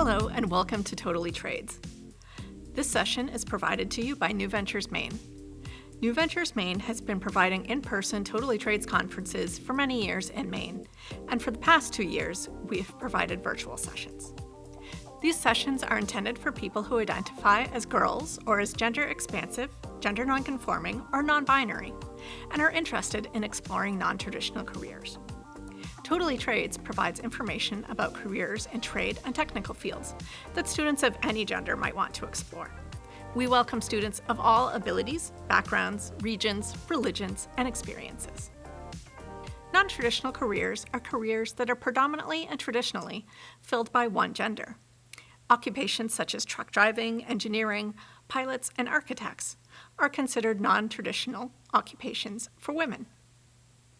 Hello and welcome to Totally Trades. This session is provided to you by New Ventures Maine. New Ventures Maine has been providing in-person Totally Trades conferences for many years in Maine, and for the past 2 years, we've provided virtual sessions. These sessions are intended for people who identify as girls or as gender expansive, gender nonconforming, or non-binary, and are interested in exploring non-traditional careers. Totally Trades provides information about careers in trade and technical fields that students of any gender might want to explore. We welcome students of all abilities, backgrounds, regions, religions, and experiences. Non-traditional careers are careers that are predominantly and traditionally filled by one gender. Occupations such as truck driving, engineering, pilots, and architects are considered non-traditional occupations for women.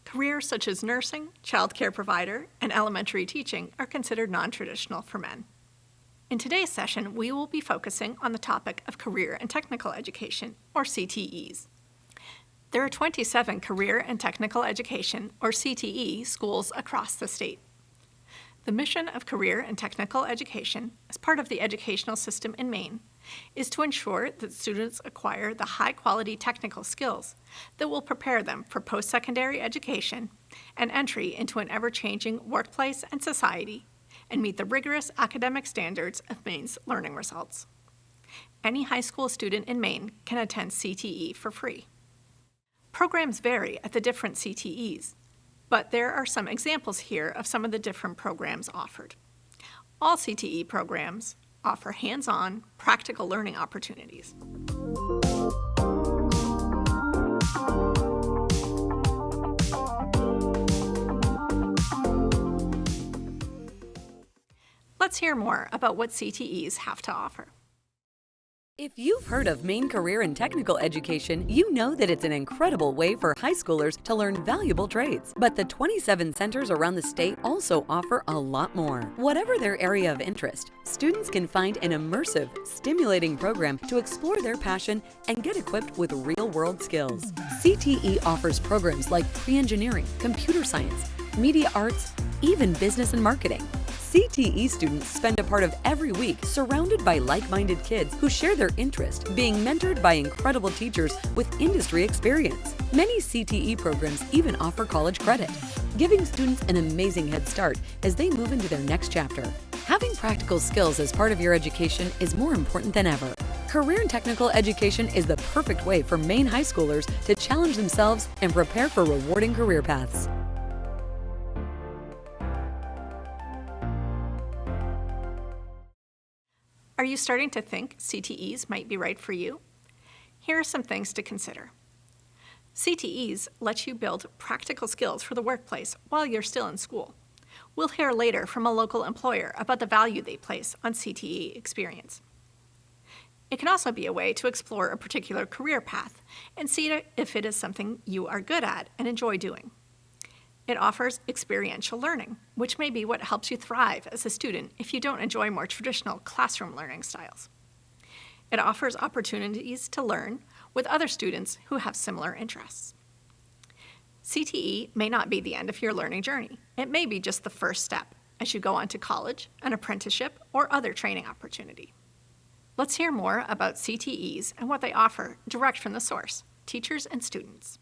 Careers such as nursing, childcare provider, and elementary teaching are considered non-traditional for men. In today's session, we will be focusing on the topic of career and technical education, or CTEs. There are 27 career and technical education, or CTE, schools across the state. The mission of career and technical education, as part of the educational system in Maine, is to ensure that students acquire the high-quality technical skills that will prepare them for post-secondary education and entry into an ever-changing workplace and society, and meet the rigorous academic standards of Maine's learning results. Any high school student in Maine can attend CTE for free. Programs vary at the different CTEs, but there are some examples here of some of the different programs offered. All CTE programs offer hands-on, practical learning opportunities. Let's hear more about what CTEs have to offer. If you've heard of Maine Career and Technical Education, you know that it's an incredible way for high schoolers to learn valuable trades. But the 27 centers around the state also offer a lot more. Whatever their area of interest, students can find an immersive, stimulating program to explore their passion and get equipped with real-world skills. CTE offers programs like pre-engineering, computer science, media arts, even business and marketing. CTE students spend a part of every week surrounded by like-minded kids who share their interest, being mentored by incredible teachers with industry experience. Many CTE programs even offer college credit, giving students an amazing head start as they move into their next chapter. Having practical skills as part of your education is more important than ever. Career and technical education is the perfect way for Maine high schoolers to challenge themselves and prepare for rewarding career paths. Are you starting to think CTEs might be right for you? Here are some things to consider. CTEs let you build practical skills for the workplace while you're still in school. We'll hear later from a local employer about the value they place on CTE experience. It can also be a way to explore a particular career path and see if it is something you are good at and enjoy doing. It offers experiential learning, which may be what helps you thrive as a student if you don't enjoy more traditional classroom learning styles. It offers opportunities to learn with other students who have similar interests. CTE may not be the end of your learning journey. It may be just the first step as you go on to college, an apprenticeship, or other training opportunity. Let's hear more about CTEs and what they offer direct from the source, teachers and students.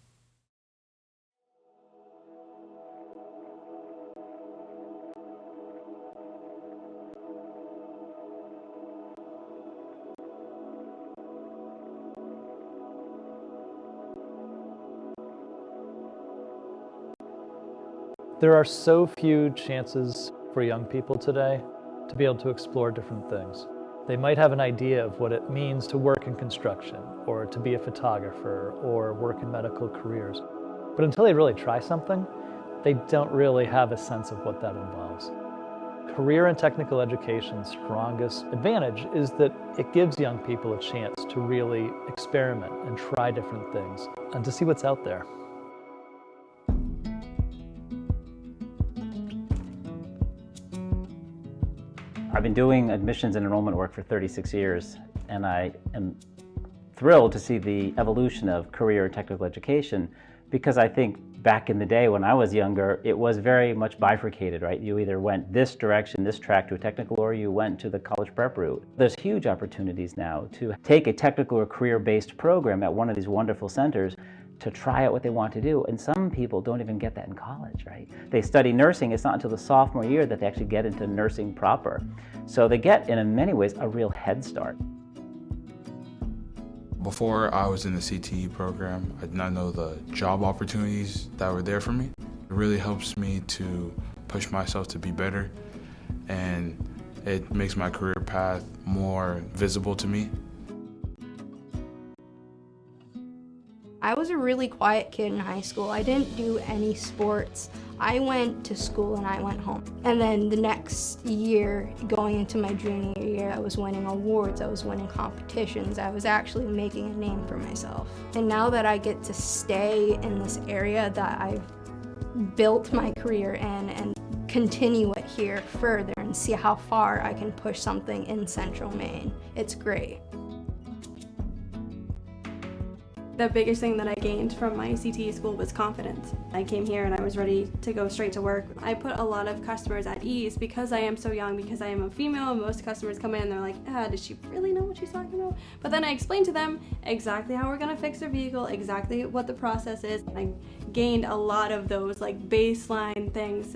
There are so few chances for young people today to be able to explore different things. They might have an idea of what it means to work in construction, or to be a photographer, or work in medical careers. But until they really try something, they don't really have a sense of what that involves. Career and technical education's strongest advantage is that it gives young people a chance to really experiment and try different things and to see what's out there. I've been doing admissions and enrollment work for 36 years, and I am thrilled to see the evolution of career and technical education because I think back in the day when I was younger, it was very much bifurcated, right? You either went this direction, this track to a technical, or you went to the college prep route. There's huge opportunities now to take a technical or career-based program at one of these wonderful centers to try out what they want to do. And some people don't even get that in college, right? They study nursing, it's not until the sophomore year that they actually get into nursing proper. So they get, in many ways, a real head start. Before I was in the CTE program, I did not know the job opportunities that were there for me. It really helps me to push myself to be better, and it makes my career path more visible to me. I was a really quiet kid in high school. I didn't do any sports. I went to school and I went home. And then the next year, going into my junior year, I was winning awards, I was winning competitions, I was actually making a name for myself. And now that I get to stay in this area that I've built my career in and continue it here further and see how far I can push something in Central Maine, it's great. The biggest thing that I gained from my CTE school was confidence. I came here and I was ready to go straight to work. I put a lot of customers at ease because I am so young, because I am a female, and most customers come in and they're like, does she really know what she's talking about? But then I explained to them exactly how we're gonna fix their vehicle, exactly what the process is. I gained a lot of those like baseline things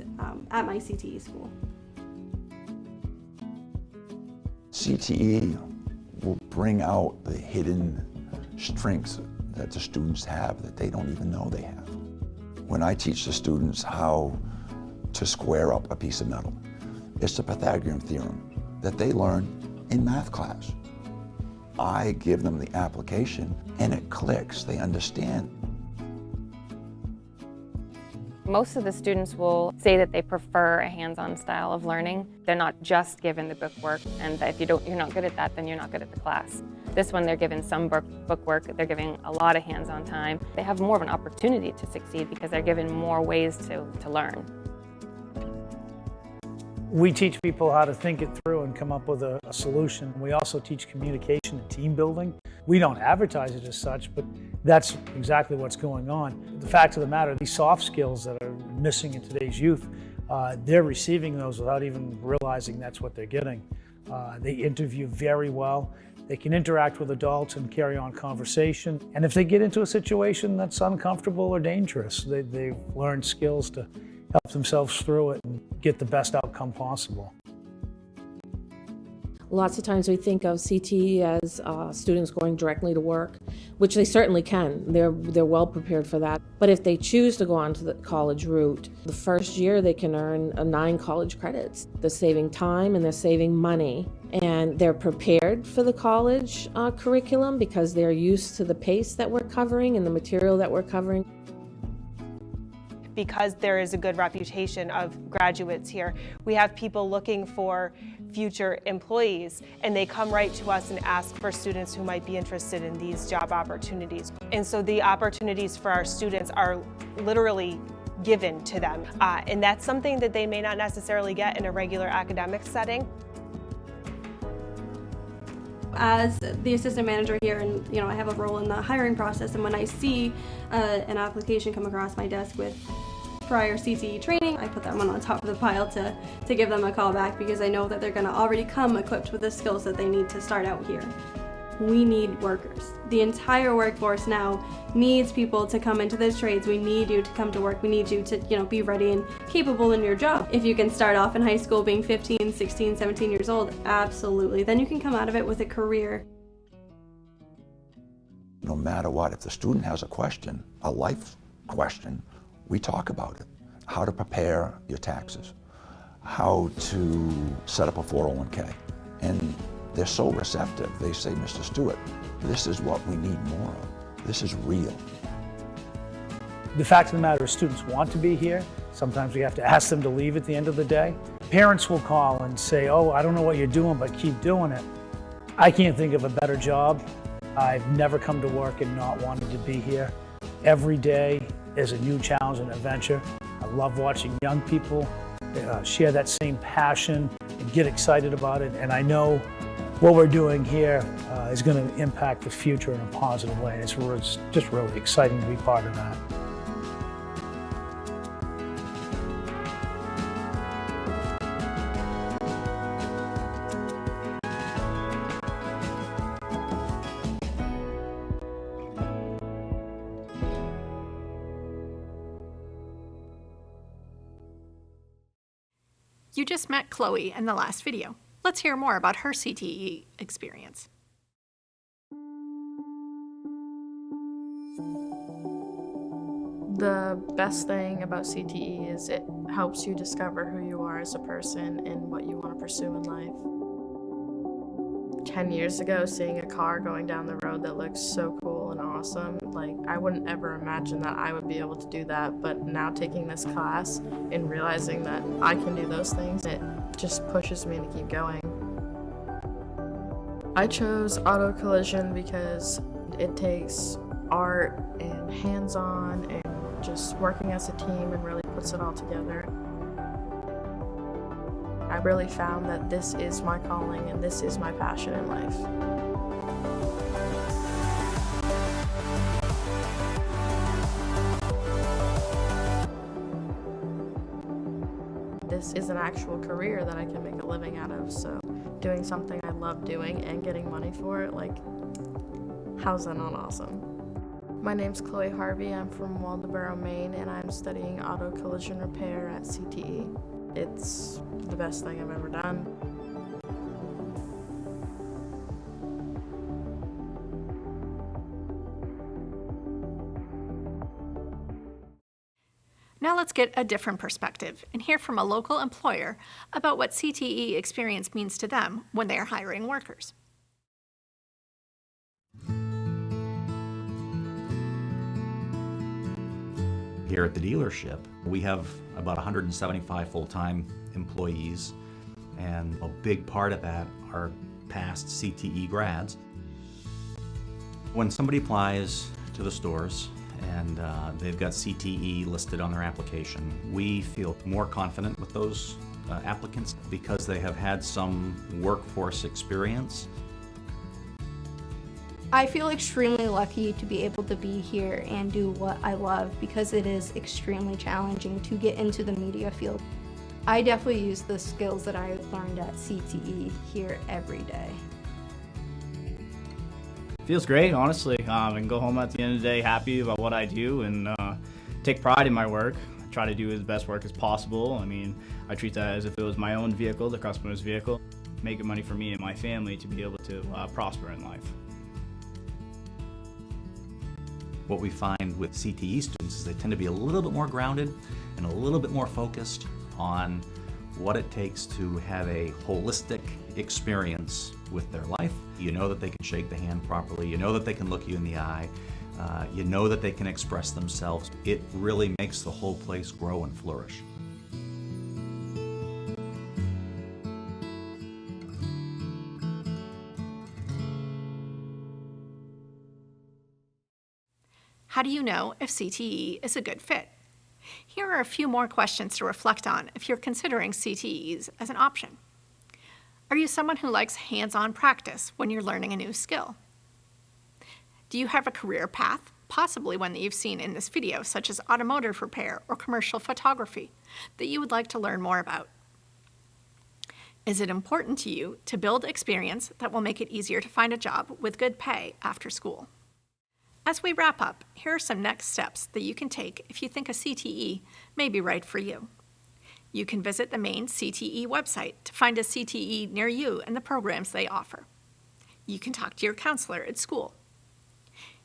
at my CTE school. CTE will bring out the hidden strengths that the students have that they don't even know they have. When I teach the students how to square up a piece of metal, it's the Pythagorean theorem that they learn in math class. I give them the application and it clicks, they understand. Most of the students will say that they prefer a hands-on style of learning. They're not just given the book work, and that if you're not good at that, then you're not good at the class. This one, they're given some book work, they're giving a lot of hands-on time. They have more of an opportunity to succeed because they're given more ways to learn. We teach people how to think it through and come up with a solution. We also teach communication and team building. We don't advertise it as such, but that's exactly what's going on. The fact of the matter, these soft skills that are missing in today's youth, they're receiving those without even realizing that's what they're getting. They interview very well. They can interact with adults and carry on conversation. And if they get into a situation that's uncomfortable or dangerous, they've learned skills to help themselves through it and get the best outcome possible. Lots of times we think of CTE as students going directly to work, which they certainly can. They're well prepared for that. But if they choose to go on to the college route, the first year they can earn 9 college credits. They're saving time and they're saving money. And they're prepared for the college curriculum because they're used to the pace that we're covering and the material that we're covering. Because there is a good reputation of graduates here, we have people looking for future employees, and they come right to us and ask for students who might be interested in these job opportunities. And so the opportunities for our students are literally given to them, and that's something that they may not necessarily get in a regular academic setting. As the assistant manager here, and I have a role in the hiring process, and when I see an application come across my desk with prior CTE training, I put that one on top of the pile to give them a call back, because I know that they're going to already come equipped with the skills that they need to start out here. We need workers. The entire workforce now needs people to come into those trades. We need you to come to work. We need you to be ready and capable in your job. If you can start off in high school being 15, 16, 17 years old, absolutely. Then you can come out of it with a career. No matter what, if the student has a question, a life question, we talk about it. How to prepare your taxes, how to set up a 401k. And they're so receptive. They say, Mr. Stewart, this is what we need more of. This is real. The fact of the matter is students want to be here. Sometimes we have to ask them to leave at the end of the day. Parents will call and say, oh, I don't know what you're doing, but keep doing it. I can't think of a better job. I've never come to work and not wanted to be here. Every day is a new challenge and adventure. I love watching young people share that same passion and get excited about it. And I know what we're doing here is going to impact the future in a positive way. It's just really exciting to be part of that. You just met Chloe in the last video. Let's hear more about her CTE experience. The best thing about CTE is it helps you discover who you are as a person and what you want to pursue in life. 10 years ago, seeing a car going down the road that looks so cool and awesome, like I wouldn't ever imagine that I would be able to do that, but now taking this class and realizing that I can do those things, it just pushes me to keep going. I chose auto collision because it takes art and hands-on and just working as a team and really puts it all together. I really found that this is my calling and this is my passion in life. This is an actual career that I can make a living out of, so doing something I love doing and getting money for it, like, how's that not awesome? My name's Chloe Harvey. I'm from Waldoboro, Maine, and I'm studying auto collision repair at CTE. It's the best thing I've ever done. Now let's get a different perspective and hear from a local employer about what CTE experience means to them when they are hiring workers. Here at the dealership, we have about 175 full-time employees, and a big part of that are past CTE grads. When somebody applies to the stores and they've got CTE listed on their application, we feel more confident with those applicants because they have had some workforce experience. I feel extremely lucky to be able to be here and do what I love because it is extremely challenging to get into the media field. I definitely use the skills that I learned at CTE here every day. Feels great, honestly. I can go home at the end of the day happy about what I do and take pride in my work. I try to do as best work as possible. I mean, I treat that as if it was my own vehicle, the customer's vehicle. Making money for me and my family to be able to prosper in life. What we find with CTE students is they tend to be a little bit more grounded and a little bit more focused on what it takes to have a holistic experience with their life. You know that they can shake the hand properly, you know that they can look you in the eye, you know that they can express themselves. It really makes the whole place grow and flourish. How do you know if CTE is a good fit? Here are a few more questions to reflect on if you're considering CTEs as an option. Are you someone who likes hands-on practice when you're learning a new skill? Do you have a career path, possibly one that you've seen in this video, such as automotive repair or commercial photography, that you would like to learn more about? Is it important to you to build experience that will make it easier to find a job with good pay after school? As we wrap up, here are some next steps that you can take if you think a CTE may be right for you. You can visit the Maine CTE website to find a CTE near you and the programs they offer. You can talk to your counselor at school.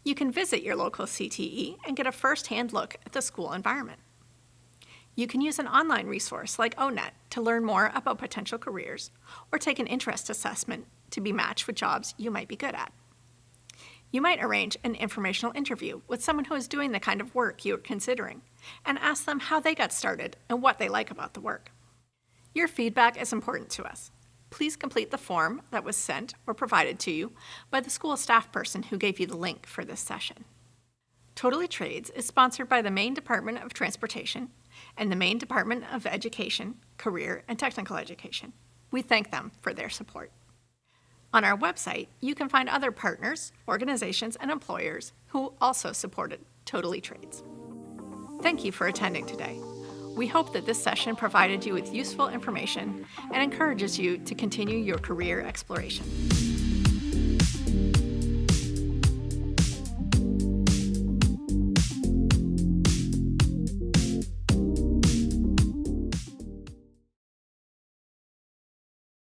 You can visit your local CTE and get a first-hand look at the school environment. You can use an online resource like ONET to learn more about potential careers or take an interest assessment to be matched with jobs you might be good at. You might arrange an informational interview with someone who is doing the kind of work you are considering and ask them how they got started and what they like about the work. Your feedback is important to us. Please complete the form that was sent or provided to you by the school staff person who gave you the link for this session. Totally Trades is sponsored by the Maine Department of Transportation and the Maine Department of Education, Career and Technical Education. We thank them for their support. On our website, you can find other partners, organizations, and employers who also supported Totally Trades. Thank you for attending today. We hope that this session provided you with useful information and encourages you to continue your career exploration.